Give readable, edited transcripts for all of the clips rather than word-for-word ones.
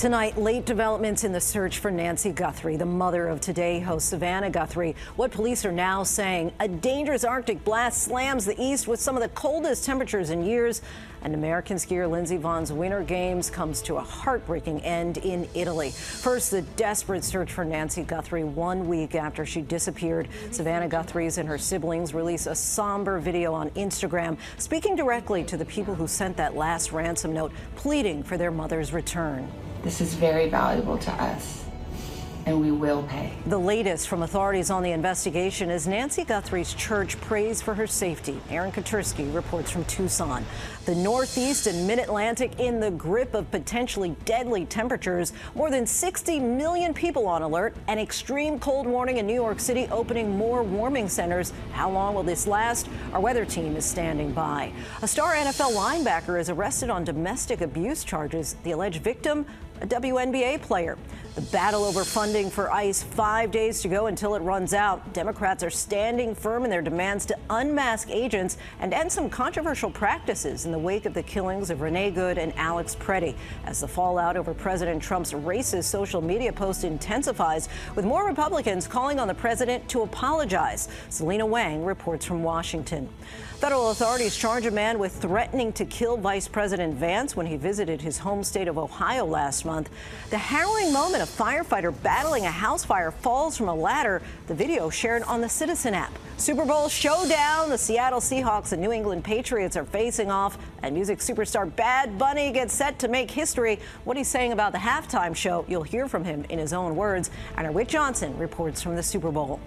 Tonight, late developments in the search for Nancy Guthrie, the mother of Today host Savannah Guthrie. What police are now saying: a dangerous Arctic blast slams the east with some of the coldest temperatures in years. And American skier Lindsey Vohn's Winter Games comes to a heartbreaking end in Italy. First, the desperate search for Nancy Guthrie 1 week after she disappeared. Savannah Guthrie's and her siblings release a somber video on Instagram, speaking directly to the people who sent that last ransom note, pleading for their mother's return. This is very valuable to us, and we will pay. The latest from authorities on the investigation is Nancy Guthrie's church prays for her safety. Aaron Katursky reports from Tucson. The Northeast and Mid-Atlantic in the grip of potentially deadly temperatures. More than 60 million people on alert. An extreme cold warning in New York City, opening more warming centers. How long will this last? Our weather team is standing by. A star NFL linebacker is arrested on domestic abuse charges. The alleged victim, a WNBA player. The battle over funding for ICE, 5 days to go until it runs out. Democrats are standing firm in their demands to unmask agents and end some controversial practices in the wake of the killings of Renee Good and Alex Preddy, as the fallout over President Trump's racist social media post intensifies, with more Republicans calling on the president to apologize. Selena Wang reports from Washington. Federal authorities charge a man with threatening to kill Vice President Vance when he visited his home state of Ohio last month. The harrowing moment: a firefighter battling a house fire falls from a ladder. The video shared on the Citizen app. Super Bowl showdown. The Seattle Seahawks and New England Patriots are facing off, and music superstar Bad Bunny gets set to make history. What he's saying about the halftime show, you'll hear from him in his own words. And our Whit Johnson reports from the Super Bowl.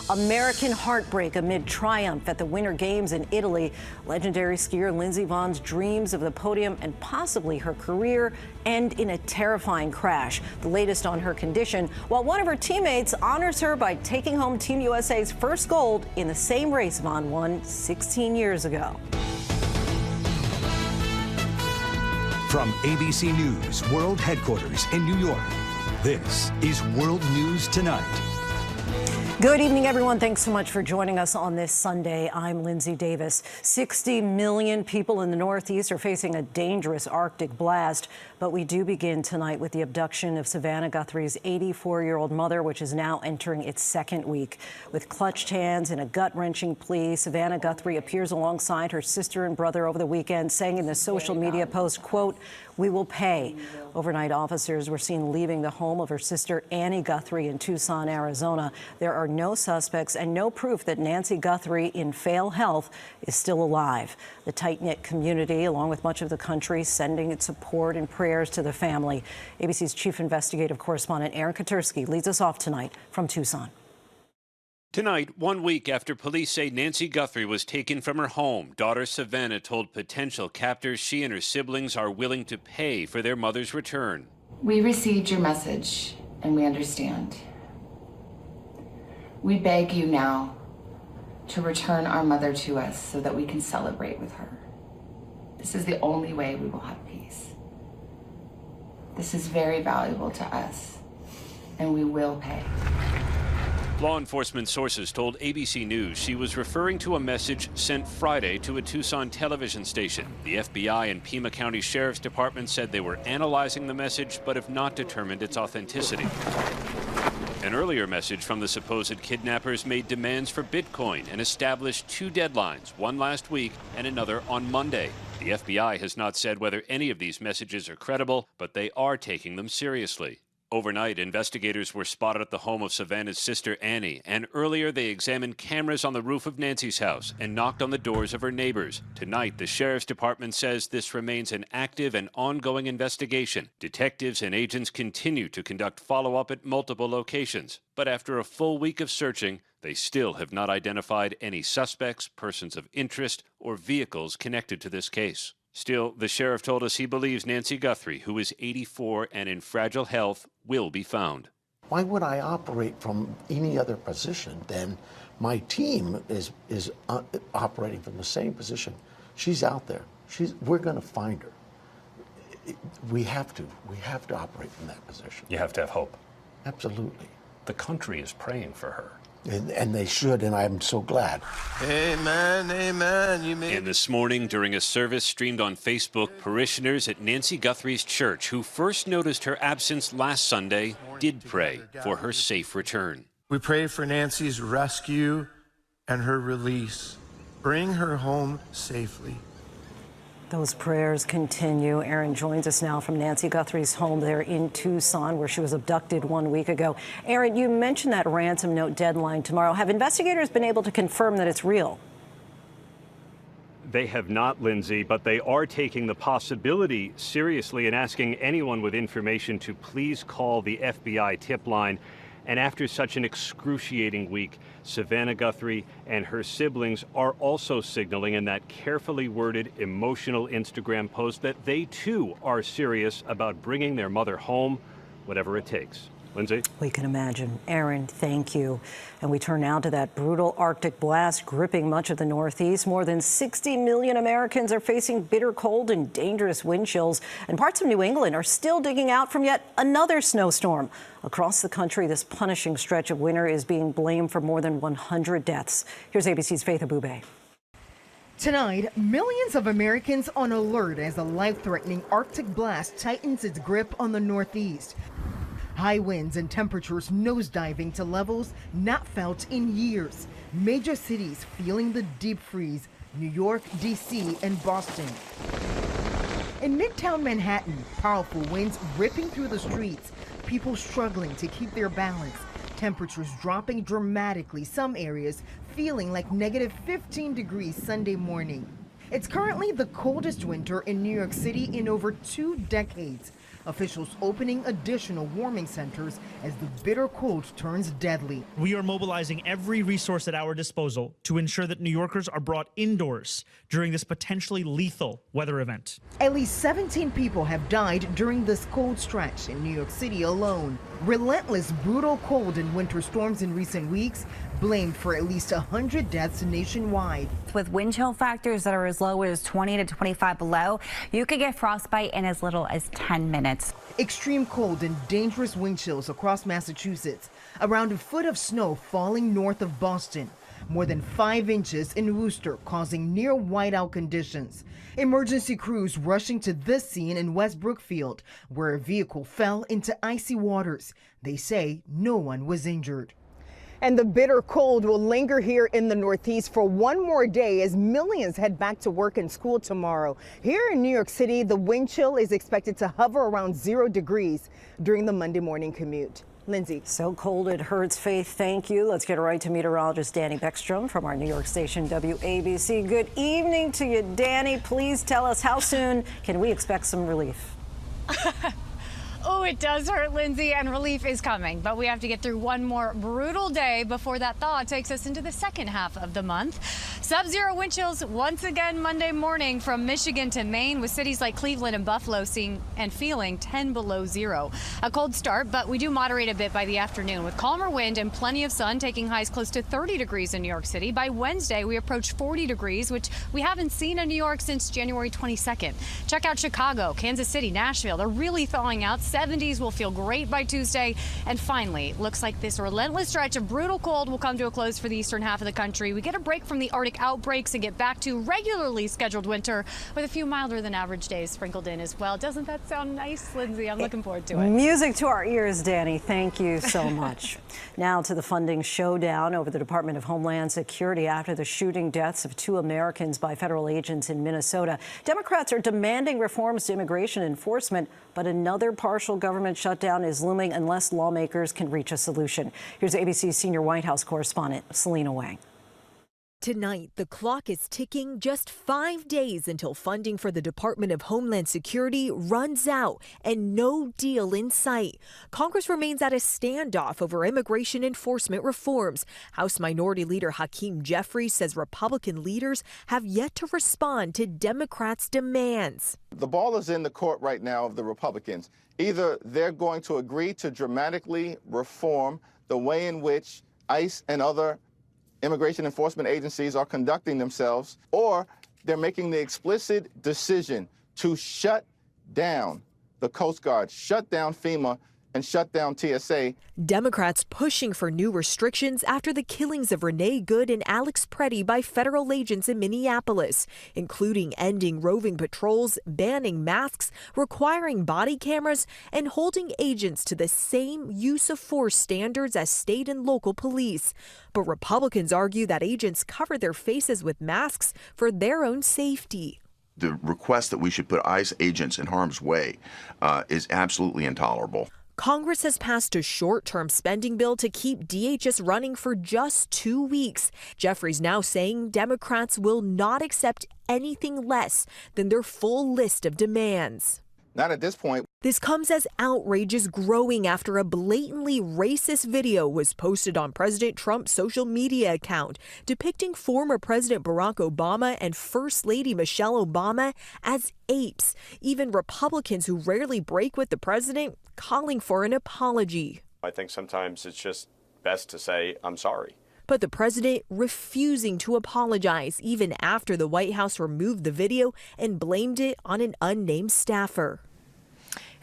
American heartbreak amid triumph at the Winter Games in Italy. Legendary skier Lindsey Vohn's dreams of the podium and possibly her career end in a terrifying crash. The latest on her condition, while one of her teammates honors her by taking home Team USA's first gold in the same race Vohn won 16 years ago. From ABC News World Headquarters in New York, this is World News Tonight. Good evening, everyone. Thanks so much for joining us on this Sunday. I'm Lindsay Davis. 60 million people in the Northeast are facing a dangerous Arctic blast. But we do begin tonight with the abduction of Savannah Guthrie's 84-year-old mother, which is now entering its second week. With clutched hands and a gut-wrenching plea, Savannah Guthrie appears alongside her sister and brother over the weekend, saying in the social media post, quote, "We will pay." Overnight, officers were seen leaving the home of her sister Annie Guthrie in Tucson, Arizona. There are no suspects and no proof that Nancy Guthrie, in frail health, is still alive. The tight-knit community, along with much of the country, sending its support and prayers to the family. ABC's chief investigative correspondent Aaron Katursky leads us off tonight from Tucson. Tonight, 1 week after police say Nancy Guthrie was taken from her home, daughter Savannah told potential captors she and her siblings are willing to pay for their mother's return. We received your message, and we understand. We beg you now to return our mother to us so that we can celebrate with her. This is the only way we will have peace. This is very valuable to us, and we will pay. Law enforcement sources told ABC News she was referring to a message sent Friday to a Tucson television station. The FBI and Pima County Sheriff's Department said they were analyzing the message but have not determined its authenticity. An earlier message from the supposed kidnappers made demands for Bitcoin and established two deadlines, one last week and another on Monday. The FBI has not said whether any of these messages are credible, but they are taking them seriously. Overnight, investigators were spotted at the home of Savannah's sister Annie, and earlier they examined cameras on the roof of Nancy's house and knocked on the doors of her neighbors. Tonight, the Sheriff's Department says this remains an active and ongoing investigation. Detectives and agents continue to conduct follow-up at multiple locations, but after a full week of searching, they still have not identified any suspects, persons of interest, or vehicles connected to this case. Still, the sheriff told us he believes Nancy Guthrie, who is 84 and in fragile health, will be found. Why would I operate from any other position than my team is operating from the same position? She's out there. We're going to find her. We have to operate from that position. You have to have hope. Absolutely. The country is praying for her. And they should, and I'm so glad. Amen, amen. And this morning, during a service streamed on Facebook, parishioners at Nancy Guthrie's church, who first noticed her absence last Sunday, did pray for her safe return. We pray for Nancy's rescue and her release. Bring her home safely. Those prayers continue. Aaron joins us now from Nancy Guthrie's home there in Tucson, where she was abducted 1 week ago. Aaron, you mentioned that ransom note deadline tomorrow. Have investigators been able to confirm that it's real? They have not, Lindsay, but they are taking the possibility seriously and asking anyone with information to please call the FBI tip line. And after such an excruciating week, Savannah Guthrie and her siblings are also signaling in that carefully worded, emotional Instagram post that they, too, are serious about bringing their mother home, whatever it takes. Lindsay? We can imagine. Aaron, thank you. And we turn now to that brutal Arctic blast gripping much of the Northeast. More than 60 million Americans are facing bitter cold and dangerous wind chills. And parts of New England are still digging out from yet another snowstorm. Across the country, this punishing stretch of winter is being blamed for more than 100 deaths. Here's ABC's Faith Abube. Tonight, millions of Americans on alert as a life-threatening Arctic blast tightens its grip on the Northeast. High winds and temperatures nosediving to levels not felt in years. Major cities feeling the deep freeze: New York, D.C., and Boston. In Midtown Manhattan, powerful winds ripping through the streets, people struggling to keep their balance. Temperatures dropping dramatically, some areas feeling like negative 15 degrees Sunday morning. It's currently the coldest winter in New York City in over 2 decades. Officials opening additional warming centers as the bitter cold turns deadly. We are mobilizing every resource at our disposal to ensure that New Yorkers are brought indoors during this potentially lethal weather event. At least 17 people have died during this cold stretch in New York City alone. Relentless, brutal cold and winter storms in recent weeks blamed for at least 100 deaths nationwide. With wind chill factors that are as low as 20 to 25 below, you could get frostbite in as little as 10 minutes. Extreme cold and dangerous wind chills across Massachusetts. Around a foot of snow falling north of Boston. More than 5 inches in Worcester, causing near whiteout conditions. Emergency crews rushing to this scene in West Brookfield, where a vehicle fell into icy waters. They say no one was injured. And the bitter cold will linger here in the Northeast for one more day as millions head back to work and school tomorrow. Here in New York City, the wind chill is expected to hover around 0 degrees during the Monday morning commute. Lindsay. So cold it hurts, Faith. Thank you. Let's get right to meteorologist Danny Beckstrom from our New York station WABC. Good evening to you, Danny. Please tell us, how soon can we expect some relief? Oh, it does hurt, Lindsay, and relief is coming. But we have to get through one more brutal day before that thaw takes us into the second half of the month. Sub-zero wind chills once again Monday morning from Michigan to Maine, with cities like Cleveland and Buffalo seeing and feeling 10 below zero. A cold start, but we do moderate a bit by the afternoon with calmer wind and plenty of sun, taking highs close to 30 degrees in New York City. By Wednesday, we approach 40 degrees, which we haven't seen in New York since January 22nd. Check out Chicago, Kansas City, Nashville. They're really thawing out. 70s will feel great by Tuesday. And finally, looks like this relentless stretch of brutal cold will come to a close for the eastern half of the country. We get a break from the Arctic outbreaks and get back to regularly scheduled winter with a few milder than average days sprinkled in as well. Doesn't that sound nice, Lindsay? I'm looking forward to it. Music to our ears, Danny. Thank you so much. Now to the funding showdown over the Department of Homeland Security after the shooting deaths of 2 Americans by federal agents in Minnesota. Democrats are demanding reforms to immigration enforcement, but another partial government shutdown is looming unless lawmakers can reach a solution. Here's ABC's senior White House correspondent, Selena Wang. Tonight, the clock is ticking just 5 days until funding for the Department of Homeland Security runs out and no deal in sight. Congress remains at a standoff over immigration enforcement reforms. House Minority Leader Hakeem Jeffries says Republican leaders have yet to respond to Democrats' demands. The ball is in the court right now of the Republicans. Either they're going to agree to dramatically reform the way in which ICE and other immigration enforcement agencies are conducting themselves, or they're making the explicit decision to shut down the Coast Guard, shut down FEMA, and shut down TSA. Democrats pushing for new restrictions after the killings of Renee Good and Alex Preddy by federal agents in Minneapolis, including ending roving patrols, banning masks, requiring body cameras, and holding agents to the same use of force standards as state and local police. But Republicans argue that agents cover their faces with masks for their own safety. The request that we should put ICE agents in harm's way is absolutely intolerable. Congress has passed a short-term spending bill to keep DHS running for just 2 weeks. Jeffrey's now saying Democrats will not accept anything less than their full list of demands. Not at this point. This comes as outrage is growing after a blatantly racist video was posted on President Trump's social media account depicting former President Barack Obama and First Lady Michelle Obama as apes. Even Republicans who rarely break with the president calling for an apology. I think sometimes it's just best to say, I'm sorry. But the president refusing to apologize even after the White House removed the video and blamed it on an unnamed staffer.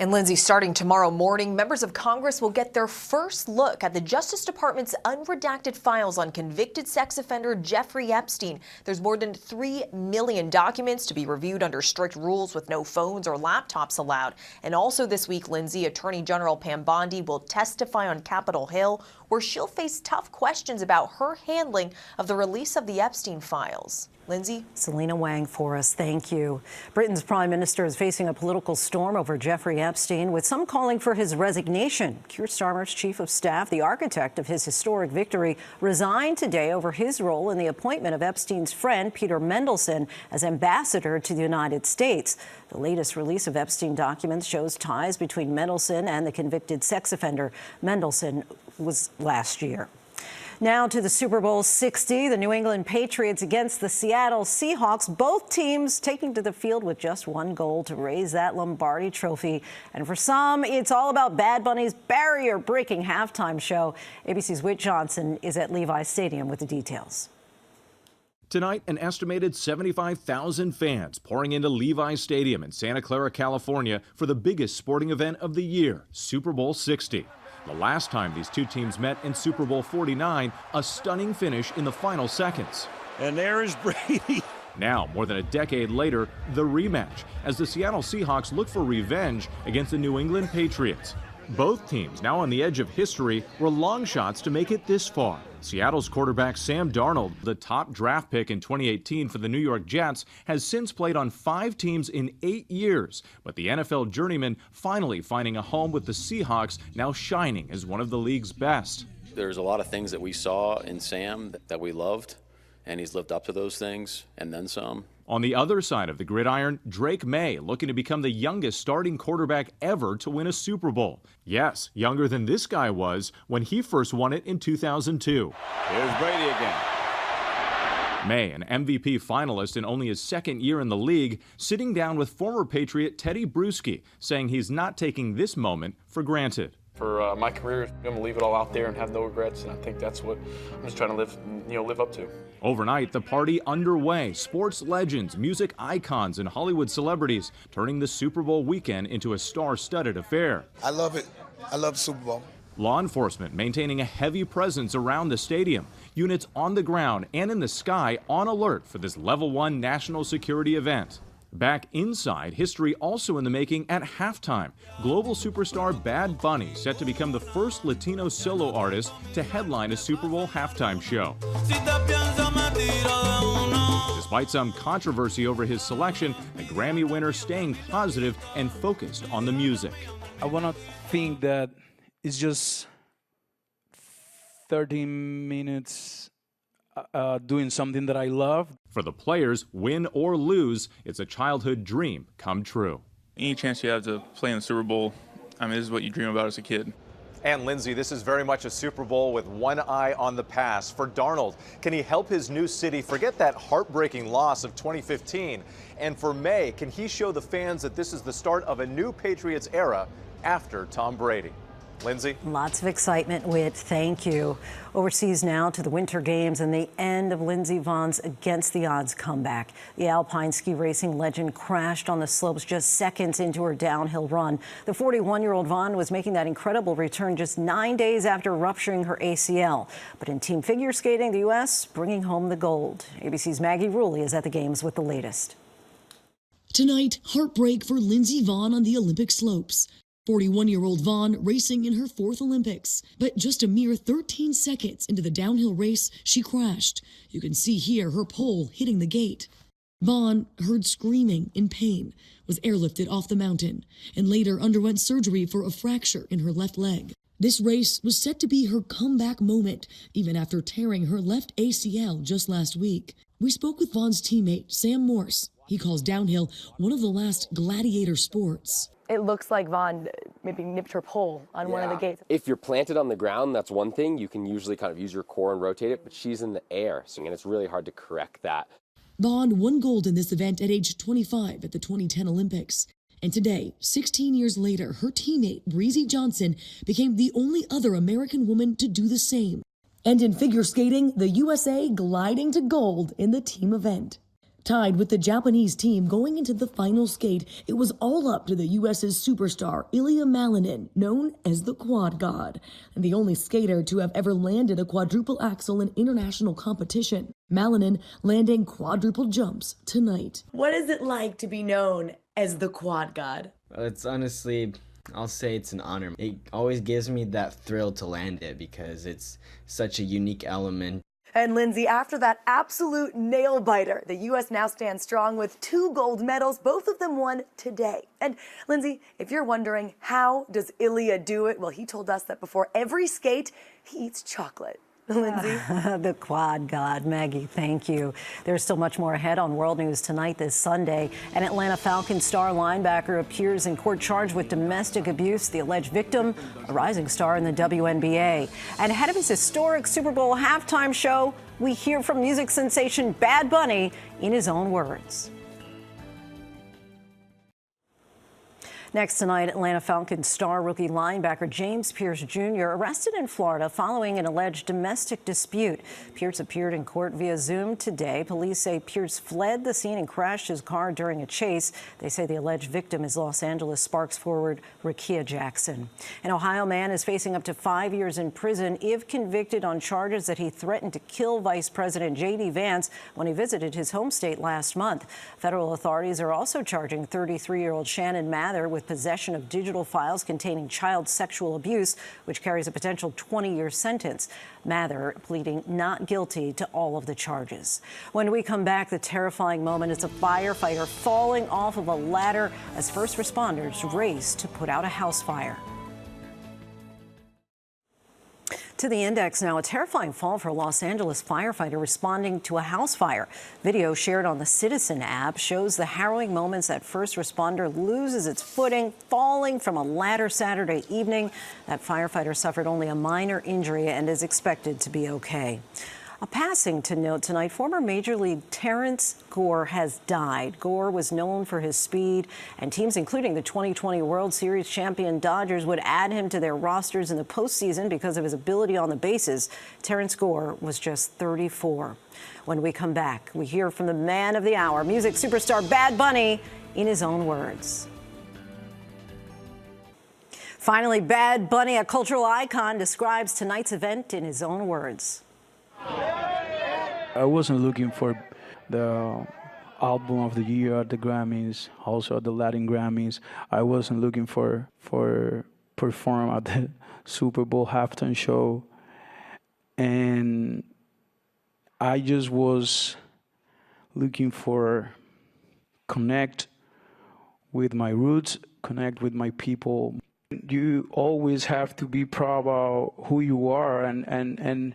And Lindsay, starting tomorrow morning, members of Congress will get their first look at the Justice Department's unredacted files on convicted sex offender Jeffrey Epstein. There's more than 3 million documents to be reviewed under strict rules with no phones or laptops allowed. And also this week, Lindsay, Attorney General Pam Bondi will testify on Capitol Hill, where she'll face tough questions about her handling of the release of the Epstein files. Lindsay? Selena Wang for us. Thank you. Britain's prime minister is facing a political storm over Jeffrey Epstein, with some calling for his resignation. Keir Starmer's chief of staff, the architect of his historic victory, resigned today over his role in the appointment of Epstein's friend, Peter Mendelsohn, as ambassador to the United States. The latest release of Epstein documents shows ties between Mendelsohn and the convicted sex offender. Mendelsohn was last year. Now to the Super Bowl 60, the New England Patriots against the Seattle Seahawks. Both teams taking to the field with just one goal: to raise that Lombardi trophy. And for some, it's all about Bad Bunny's barrier-breaking halftime show. ABC's Whit Johnson is at Levi's Stadium with the details. Tonight, an estimated 75,000 fans pouring into Levi's Stadium in Santa Clara, California for the biggest sporting event of the year, Super Bowl 60. The last time these two teams met in Super Bowl 49, a stunning finish in the final seconds. And there is Brady. Now, more than a decade later, the rematch, as the Seattle Seahawks look for revenge against the New England Patriots. Both teams, now on the edge of history, were long shots to make it this far. Seattle's quarterback Sam Darnold, the top draft pick in 2018 for the New York Jets, has since played on 5 teams in 8 years. But the NFL journeyman finally finding a home with the Seahawks, now shining as one of the league's best. There's a lot of things that we saw in Sam that we loved, and he's lived up to those things and then some. On the other side of the gridiron, Drake May looking to become the youngest starting quarterback ever to win a Super Bowl. Yes, younger than this guy was when he first won it in 2002. Here's Brady again. May, an MVP finalist in only his second year in the league, sitting down with former Patriot Teddy Bruschi, saying he's not taking this moment for granted. For my career, I'm going to leave it all out there and have no regrets, and I think that's what I'm just trying to live up to. Overnight, the party underway. Sports legends, music icons, and Hollywood celebrities turning the Super Bowl weekend into a star-studded affair. I love it. I love the Super Bowl. Law enforcement maintaining a heavy presence around the stadium. Units on the ground and in the sky on alert for this Level 1 national security event. Back inside, history also in the making at halftime. Global superstar Bad Bunny set to become the first Latino solo artist to headline a Super Bowl halftime show. Despite some controversy over his selection, the Grammy winner staying positive and focused on the music. I want to think that it's just 13 minutes doing something that I love. For the players, win or lose, it's a childhood dream come true. Any chance you have to play in the Super Bowl, I mean, this is what you dream about as a kid. And Lindsay, this is very much a Super Bowl with one eye on the past. For Darnold, can he help his new city forget that heartbreaking loss of 2015? And for May, can he show the fans that this is the start of a new Patriots era after Tom Brady? Lindsay? Lots of excitement, Whit. Thank you. Overseas now to the Winter Games and the end of Lindsey Vonn's against the odds comeback. The alpine ski racing legend crashed on the slopes just seconds into her downhill run. The 41-year-old Vonn was making that incredible return just 9 days after rupturing her ACL. But in team figure skating, the U.S. bringing home the gold. ABC's Maggie Rulli is at the Games with the latest. Tonight, heartbreak for Lindsey Vonn on the Olympic slopes. 41-year-old Vonn racing in her 4th Olympics. But just a mere 13 seconds into the downhill race, she crashed. You can see here her pole hitting the gate. Vonn, heard screaming in pain, was airlifted off the mountain and later underwent surgery for a fracture in her left leg. This race was set to be her comeback moment, even after tearing her left ACL just last week. We spoke with Vonn's teammate, Sam Morse. He calls downhill one of the last gladiator sports. It looks like Vonn maybe nipped her pole on one of the gates. If you're planted on the ground, that's one thing. You can usually kind of use your core and rotate it, but she's in the air, and it's really hard to correct that. Vonn won gold in this event at age 25 at the 2010 Olympics. And today, 16 years later, her teammate, Breezy Johnson, became the only other American woman to do the same. And in figure skating, the USA gliding to gold in the team event. Tied with the Japanese team going into the final skate, it was all up to the U.S.'s superstar, Ilya Malinin, known as the Quad God, and the only skater to have ever landed a quadruple axel in international competition. Malinin landing quadruple jumps tonight. What is it like to be known as the Quad God? It's honestly, I'll say it's an honor. It always gives me that thrill to land it because it's such a unique element. And Lindsay, after that absolute nail biter, the U.S. now stands strong with 2 gold medals, both of them won today. And Lindsay, if you're wondering how does Ilya do it, well, he told us that before every skate, he eats chocolate. Lindsay? The Quad God. Maggie, thank you. There's still much more ahead on World News Tonight this Sunday. An Atlanta Falcons star linebacker appears in court charged with domestic abuse. The alleged victim, a rising star in the WNBA. And ahead of his historic Super Bowl halftime show, we hear from music sensation Bad Bunny in his own words. Next tonight, Atlanta Falcons star rookie linebacker James Pierce Jr. arrested in Florida following an alleged domestic dispute. Pierce appeared in court via Zoom today. Police say Pierce fled the scene and crashed his car during a chase. They say the alleged victim is Los Angeles Sparks forward Rakia Jackson. An Ohio man is facing up to 5 years in prison if convicted on charges that he threatened to kill Vice President J.D. Vance when he visited his home state last month. Federal authorities are also charging 33-year-old Shannon Mather with possession of digital files containing child sexual abuse, which carries a potential 20-year sentence. Mather pleading not guilty to all of the charges. When we come back, the terrifying moment is a firefighter falling off of a ladder as first responders race to put out a house fire. To the index now, a terrifying fall for a Los Angeles firefighter responding to a house fire. Video shared on the Citizen app shows the harrowing moments that first responder loses its footing, falling from a ladder Saturday evening. That firefighter suffered only a minor injury and is expected to be okay. A passing to note tonight, former Major League Terrence Gore has died. Gore was known for his speed, and teams including the 2020 World Series champion Dodgers would add him to their rosters in the postseason because of his ability on the bases. Terrence Gore was just 34. When we come back, we hear from the man of the hour, music superstar Bad Bunny, in his own words. Finally, Bad Bunny, a cultural icon, describes tonight's event in his own words. I wasn't looking for the album of the year at the Grammys, also at the Latin Grammys. I wasn't looking for perform at the Super Bowl halftime show. And I just was looking for connect with my roots, connect with my people. You always have to be proud about who you are and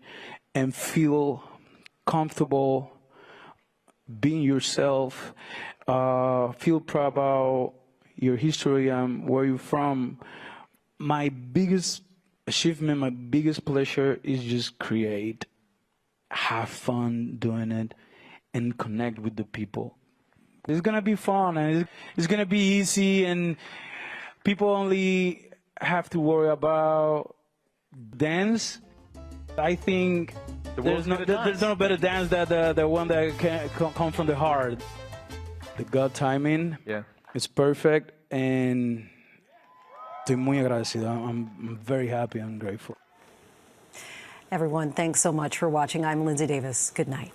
feel comfortable being yourself, feel proud about your history and where you're from. My biggest achievement, my biggest pleasure is just create, have fun doing it, and connect with the people. It's gonna be fun and it's gonna be easy, and people only have to worry about dance. I think there's no better dance than the one that can come from the heart. The gut timing, it's perfect, and estoy muy agradecido. I'm very happy and grateful. Everyone, thanks so much for watching. I'm Lindsay Davis. Good night.